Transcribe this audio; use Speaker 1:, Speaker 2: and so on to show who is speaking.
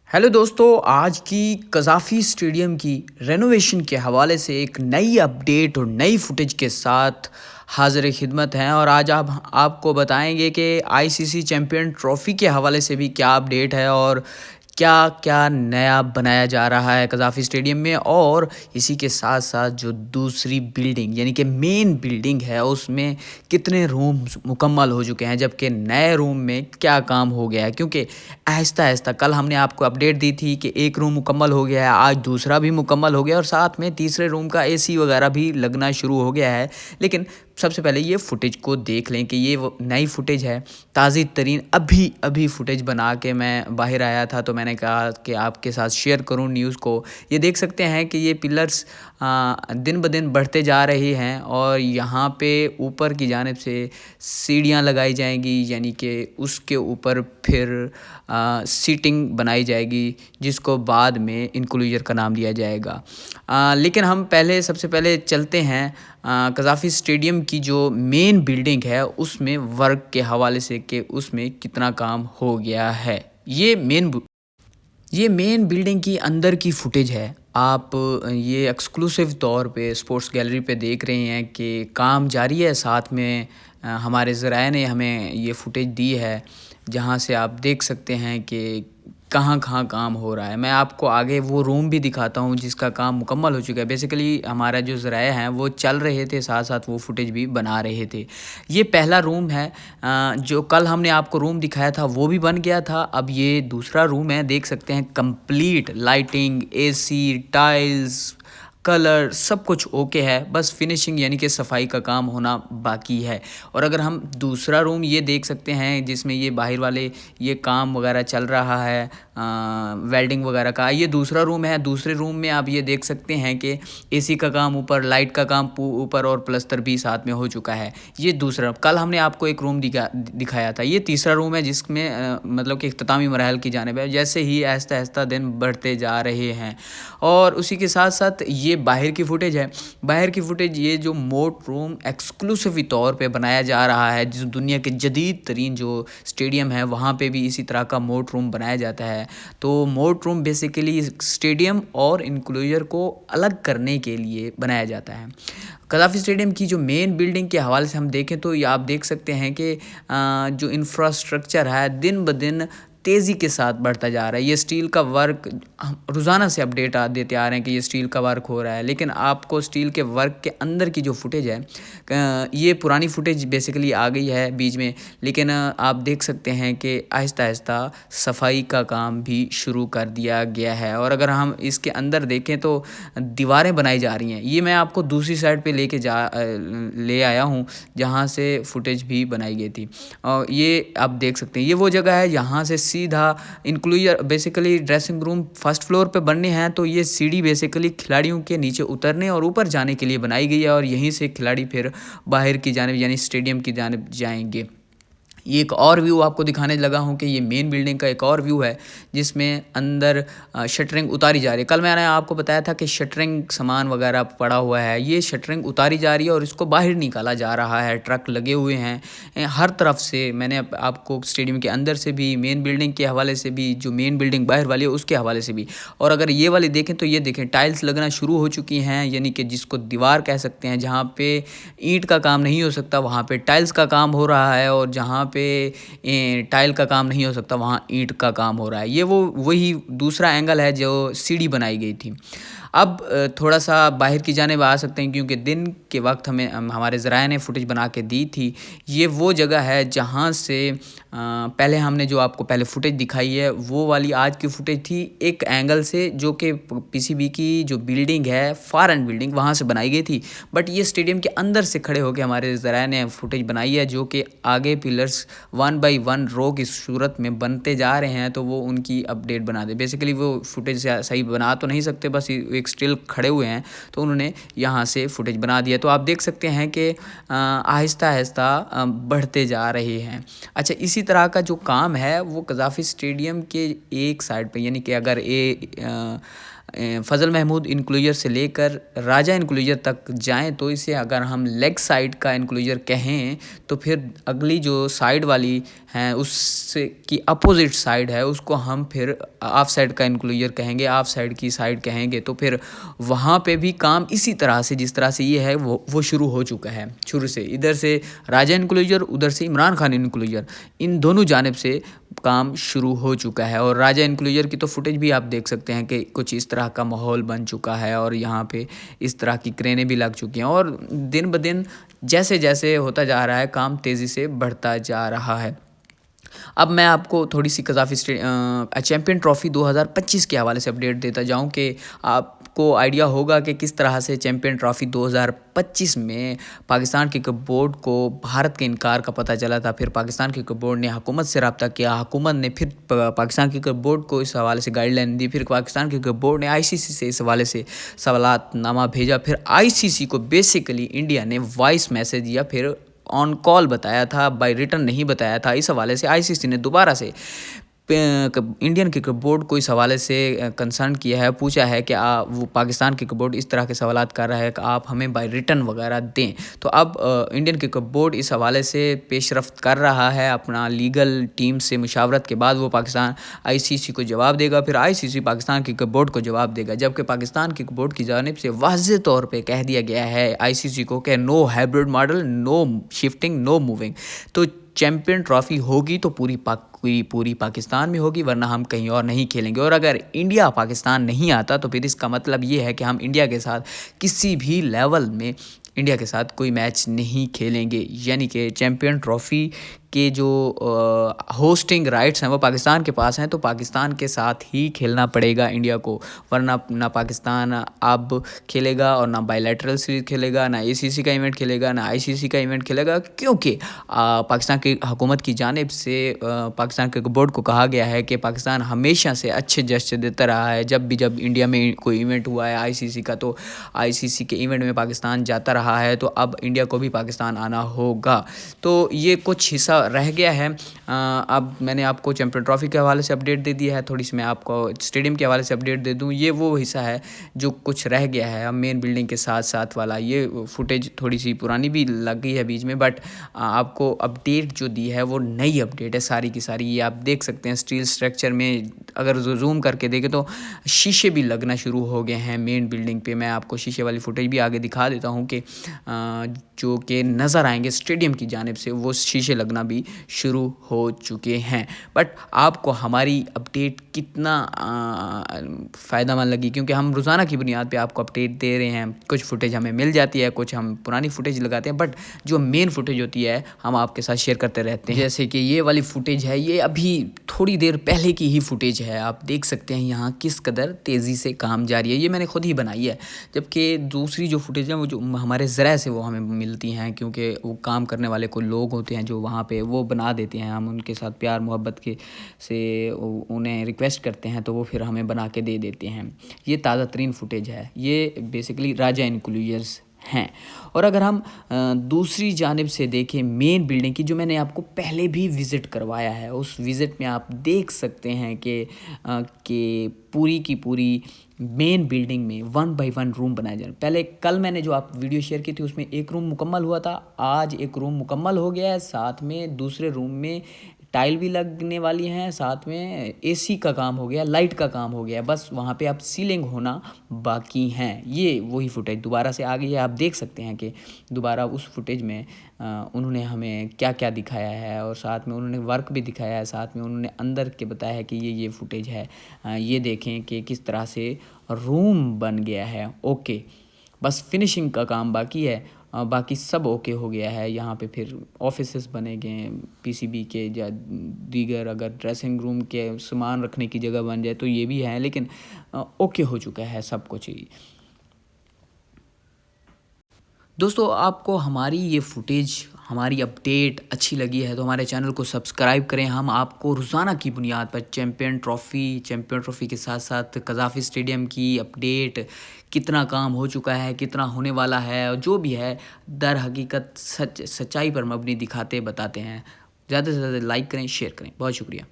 Speaker 1: Hello दोस्तों, आज की कज़ाफ़ी स्टेडियम की रेनोवेशन के हवाले से एक नई अपडेट और नई फुटेज के साथ हाज़िर खिदमत हैं। और आज आप आपको बताएंगे कि आईसीसी चैंपियन ट्रॉफ़ी के हवाले से भी क्या अपडेट है और क्या-क्या नया बनाया जा रहा है कज़ाफ़ी स्टेडियम में। और इसी के साथ-साथ जो दूसरी बिल्डिंग यानी कि मेन बिल्डिंग है, उसमें कितने रूम्स मुकम्मल हो चुके हैं, जबकि नए रूम में क्या काम हो गया है। क्योंकि आहिस्ता-आहिस्ता कल हमने आपको अपडेट दी थी कि एक रूम मुकम्मल हो गया है, आज दूसरा भी मुकम्मल हो गया और साथ में तीसरे रूम का एसी वगैरह भी लगना शुरू हो गया है। लेकिन सबसे पहले ये फुटेज को देख लें कि ये वो नई फुटेज है, ताज़ी तरीन अभी-अभी फुटेज बना के मैं बाहर आया था, तो मैंने कहा कि आपके साथ शेयर करूँ न्यूज़ को। ये देख सकते हैं कि ये पिलर्स दिन ब दिन बढ़ते जा रहे हैं और यहाँ पे ऊपर की जानिब से सीढ़ियाँ लगाई जाएँगी, यानी कि उसके ऊपर फिर सीटिंग बनाई जाएगी, जिसको बाद में इंक्लोज़र का नाम दिया जाएगा। लेकिन हम पहले सबसे पहले चलते हैं कज़ाफ़ी स्टेडियम की जो मेन बिल्डिंग है, उसमें वर्क के हवाले से कि उसमें कितना काम हो गया है। ये मेन बिल्डिंग की अंदर की फुटेज है। आप ये एक्सक्लूसिव तौर पे स्पोर्ट्स गैलरी पे देख रहे हैं कि काम जारी है। साथ में हमारे ज़राए ने हमें ये फुटेज दी है, जहाँ से आप देख सकते हैं कि कहाँ-कहाँ काम हो रहा है। मैं आपको आगे वो रूम भी दिखाता हूँ जिसका काम मुकम्मल हो चुका है। बेसिकली हमारा जो ज़राए हैं वो चल रहे थे, साथ-साथ वो फुटेज भी बना रहे थे। ये पहला रूम है, जो कल हमने आपको रूम दिखाया था वो भी बन गया था। अब ये दूसरा रूम है, देख सकते हैं complete lighting, AC, tiles, colour सब कुछ ओके है, बस फिनिशिंग यानी कि सफाई का काम होना बाकी है। और अगर हम दूसरा रूम ये देख सकते हैं जिसमें ये बाहर वाले ये काम वगैरह चल रहा है, वेल्डिंग वगैरह का, ये दूसरा रूम है। दूसरे रूम में आप ये देख सकते हैं कि एसी का काम ऊपर, लाइट का काम ऊपर और प्लस्तर भी साथ में हो चुका है। ये दूसरा, कल हमने आपको एक रूम दिखाया था, ये तीसरा रूम है जिसमें मतलब कि इख्तितामी मराहल की जानिब है। जैसे ही आहिस्ता-आहिस्ता दिन बढ़ते जा रहे हैं और उसी के साथ-साथ ये बाहर की फुटेज है। बाहर की फुटेज ये जो मोट रूम एक्सक्लूसिव तौर पे बनाया जा रहा है, जिस दुनिया के जदीद तरीन जो स्टेडियम है वहाँ पे भी इसी तरह का मोट रूम बनाया जाता है। तो मोट रूम बेसिकली स्टेडियम और इंक्लोज़र को अलग करने के लिए बनाया जाता है। कज़ाफ़ी स्टेडियम की जो मेन बिल्डिंग के हवाले से हम देखें तो ये आप देख सकते हैं कि जो इंफ्रास्ट्रक्चर है दिन ब दिन तेज़ी के साथ बढ़ता जा रहा है। ये स्टील का वर्क, रोज़ाना से अपडेट देते आ रहे हैं कि ये स्टील का वर्क हो रहा है, लेकिन आपको स्टील के वर्क के अंदर की जो फुटेज है, ये पुरानी फुटेज बेसिकली आ गई है बीच में। लेकिन आप देख सकते हैं कि आहिस्ता-आहिस्ता सफाई का काम भी शुरू कर दिया गया है। और अगर हम इसके अंदर देखें तो दीवारें बनाई जा रही हैं। ये मैं आपको दूसरी साइड पे ले आया हूँ, जहाँ से फुटेज भी बनाई गई थी। और ये आप देख सकते हैं, ये वो जगह है यहाँ से सीधा enclosure basically dressing room first floor पे बनने हैं, तो ये सीढ़ी बेसिकली खिलाड़ियों के नीचे उतरने और ऊपर जाने के लिए बनाई गई है और यहीं से खिलाड़ी फिर बाहर की जानिब यानी स्टेडियम की जानिब जाएंगे। ये एक और व्यू आपको दिखाने लगा हूँ कि ये मेन बिल्डिंग का एक और व्यू है, जिसमें अंदर शटरिंग उतारी जा रही है। कल मैंने आपको बताया था कि शटरिंग सामान वगैरह पड़ा हुआ है, ये शटरिंग उतारी जा रही है और इसको बाहर निकाला जा रहा है। ट्रक लगे हुए हैं हर तरफ से। मैंने आपको स्टेडियम के अंदर से भी, मेन बिल्डिंग के हवाले से भी, जो मेन बिल्डिंग बाहर वाली है उसके हवाले से भी। और अगर ये वाली देखें तो ये देखें टाइल्स लगना शुरू हो चुकी हैं, यानी कि जिसको दीवार कह सकते हैं। जहाँ पे ईंट का काम नहीं हो सकता वहाँ पे टाइल्स का काम हो रहा है, और जहाँ पे टाइल का काम नहीं हो सकता वहाँ ईंट का काम हो रहा है। ये वही दूसरा एंगल है जो सीढ़ी बनाई गई थी। अब थोड़ा-सा बाहर की जानिब आ सकते हैं, क्योंकि दिन के वक़्त हमारे ज़राए ने फुटेज बना के दी थी। ये वो जगह है जहाँ से पहले हमने जो आपको पहले फुटेज दिखाई है वो वाली आज की फुटेज थी एक एंगल से, जो कि पीसीबी की जो बिल्डिंग है, फार एंड बिल्डिंग, वहाँ से बनाई गई थी। बट ये स्टेडियम के अंदर से खड़े होकर हमारे ज़राए ने फुटेज बनाई है, जो कि आगे पिलर्स 1 बाई 1 रो की सूरत में बनते जा रहे हैं, तो वो उनकी अपडेट बना दे। बेसिकली वो फुटेज सही बना तो नहीं सकते, बस एक स्टिल खड़े हुए हैं, तो उन्होंने यहाँ से फुटेज बना दिया। तो आप देख सकते हैं कि आहिस्ता-आहिस्ता बढ़ते जा रहे हैं। अच्छा, इसी तरह का जो काम है वो कज़ाफ़ी स्टेडियम के एक साइड पे, यानी कि अगर फ़ज़ल महमूद इनक्लूजर से लेकर राजा इनक्लूजर तक जाएँ तो इसे अगर हम लेग साइड का इनक्लूजर कहें तो फिर अगली जो साइड वाली हैं उससे की अपोज़िट साइड है उसको हम फिर ऑफ साइड का इनक्लूजर कहेंगे, ऑफ साइड की साइड कहेंगे। तो फिर वहाँ पे भी काम इसी तरह से जिस तरह से ये है वो शुरू हो चुका है शुरू से। इधर से राजा इनक्लूजर, उधर से इमरान खान इनक्लूजर, इन दोनों जानिब से काम शुरू हो चुका है। और राजा इनक्लूजर की तो फुटेज भी आप देख सकते हैं कि कुछ इस तरह का माहौल बन चुका है और यहाँ पे इस तरह की क्रेनें भी लग चुकी हैं और दिन ब दिन जैसे जैसे होता जा रहा है काम तेज़ी से बढ़ता जा रहा है। अब मैं आपको थोड़ी सी कज़ाफ़ी चैम्पियन ट्रॉफ़ी 2025 के हवाले से अपडेट देता जाऊं कि आपको आइडिया होगा कि किस तरह से चैम्पियन ट्रॉफ़ी 2025 में पाकिस्तान क्रिकेट बोर्ड को भारत के इनकार का पता चला था। फिर पाकिस्तान क्रिकेट बोर्ड ने हुकूमत से रब्ता किया, हुकूमत ने फिर पाकिस्तान क्रिकेट बोर्ड को इस हवाले से गाइडलाइन दी। फिर पाकिस्तान क्रिकेट बोर्ड ने आईसीसी से इस हवाले से सवालातनामा भेजा। फिर आईसीसी को बेसिकली इंडिया ने वॉइस मैसेज या फिर ऑन कॉल बताया था, बाय रिटर्न नहीं बताया था। इस हवाले से आईसीसी ने दोबारा से इंडियन क्रिकेट बोर्ड को इस हवाले से कंसर्न किया है, पूछा है कि वो पाकिस्तान क्रिकेट बोर्ड इस तरह के सवालात कर रहा है कि आप हमें बाय रिटर्न वगैरह दें। तो अब इंडियन क्रिकेट बोर्ड इस हवाले से पेशरफ्त कर रहा है, अपना लीगल टीम से मुशावरत के बाद वो पाकिस्तान आईसीसी को जवाब देगा, फिर आईसीसी पाकिस्तान क्रिकेट बोर्ड को जवाब देगा। जबकि पाकिस्तान क्रिकेट बोर्ड की जानिब से वाज़ेह तौर पर कह दिया गया है आईसीसी को कि no hybrid model, no shifting, no moving. तो चैम्पियन ट्रॉफ़ी होगी तो पूरी पाकिस्तान में होगी, वरना हम कहीं और नहीं खेलेंगे। और अगर इंडिया पाकिस्तान नहीं आता तो फिर इसका मतलब ये है कि हम इंडिया के साथ किसी भी लेवल में इंडिया के साथ कोई मैच नहीं खेलेंगे। यानी कि चैम्पियन ट्रॉफ़ी के जो होस्टिंग राइट्स हैं वो पाकिस्तान के पास हैं, तो पाकिस्तान के साथ ही खेलना पड़ेगा इंडिया को, वरना ना पाकिस्तान अब खेलेगा और ना बायलैटरल सीरीज़ खेलेगा, ना एसीसी का इवेंट खेलेगा, ना आईसीसी का इवेंट खेलेगा। क्योंकि पाकिस्तान की हुकूमत की जानिब से पाकिस्तान क्रिकेट बोर्ड को कहा गया है कि पाकिस्तान हमेशा से अच्छे जश्न देता रहा है। जब इंडिया में कोई इवेंट हुआ है आईसीसी का, तो आईसीसी के इवेंट में पाकिस्तान जाता रहा है, तो अब इंडिया को भी पाकिस्तान आना होगा। तो ये कुछ हिस्सा रह गया है। अब मैंने आपको चैम्पियन ट्रॉफ़ी के हवाले से अपडेट दे दिया है, थोड़ी सी मैं आपको स्टेडियम के हवाले से अपडेट दे दूं। ये वो हिस्सा है जो कुछ रह गया है। अब मेन बिल्डिंग के साथ साथ वाला ये फुटेज थोड़ी सी पुरानी भी लग गई है बीच में, बट आपको अपडेट जो दी है वो नई अपडेट है सारी की सारी। ये आप देख सकते हैं स्टील स्ट्रक्चर में, अगर जूम करके देखें तो शीशे भी लगना शुरू हो गए हैं मेन बिल्डिंग पे। मैं आपको शीशे वाली फुटेज भी आगे दिखा देता हूँ कि जो कि नज़र आएंगे स्टेडियम की जानिब से, वो शीशे लगना भी शुरू हो चुके हैं। बट आपको हमारी अपडेट कितना फ़ायदेमंद लगी, क्योंकि हम रोज़ाना की बुनियाद पे आपको अपडेट दे रहे हैं। कुछ फुटेज हमें मिल जाती है, कुछ हम पुरानी फुटेज लगाते हैं, बट जो मेन फुटेज होती है हम आपके साथ शेयर करते रहते हैं। जैसे कि ये वाली फुटेज है, ये अभी थोड़ी देर पहले की ही फुटेज है। आप देख सकते हैं यहाँ किस कदर तेज़ी से काम जारी है। ये मैंने खुद ही बनाई है, जबकि दूसरी जो फुटेज है वो जो हमारे ज़राए से वो हमें मिलती हैं, क्योंकि वो काम करने वाले कोई लोग होते हैं जो वहाँ पे वो बना देते हैं। हम उनके साथ प्यार मोहब्बत के से उन्हें रिक्वेस्ट करते हैं तो वो फिर हमें बना के दे देते हैं। ये ताज़ा तरीन फुटेज है, ये बेसिकली राजा इनक्लूजर्स हैं। और अगर हम दूसरी जानिब से देखें मेन बिल्डिंग की, जो मैंने आपको पहले भी विज़िट करवाया है, उस विज़िट में आप देख सकते हैं कि पूरी की पूरी मेन बिल्डिंग में 1 बाय 1 रूम बनाए जा रहे हैं। पहले कल मैंने जो आप वीडियो शेयर की थी उसमें एक रूम मुकम्मल हुआ था, आज एक रूम मुकम्मल हो गया है। साथ में दूसरे रूम में टाइल भी लगने वाली हैं, साथ में एसी का काम हो गया, लाइट का काम हो गया, बस वहाँ पे अब सीलिंग होना बाकी हैं। ये वही फुटेज दोबारा से आ गई है। आप देख सकते हैं कि दोबारा उस फुटेज में उन्होंने हमें क्या क्या दिखाया है, और साथ में उन्होंने वर्क भी दिखाया है, साथ में उन्होंने अंदर के बताया है कि ये फुटेज है। ये देखें कि किस तरह से रूम बन गया है। ओके, बस फिनिशिंग का काम बाकी है, बाकी सब ओके हो गया है। यहाँ पे फिर ऑफिसेस बने गए हैं पीसीबी के, या दीगर अगर ड्रेसिंग रूम के सामान रखने की जगह बन जाए तो ये भी है, लेकिन ओके हो चुका है सब कुछ ही। दोस्तों, आपको हमारी ये फुटेज, हमारी अपडेट अच्छी लगी है तो हमारे चैनल को सब्सक्राइब करें। हम आपको रोज़ाना की बुनियाद पर चैम्पियन ट्रॉफ़ी के साथ साथ कज़ाफ़ी स्टेडियम की अपडेट, कितना काम हो चुका है, कितना होने वाला है, और जो भी है दर हकीकत सच्चाई पर मबनी दिखाते बताते हैं। ज़्यादा से ज़्यादा लाइक करें, शेयर करें। बहुत शुक्रिया।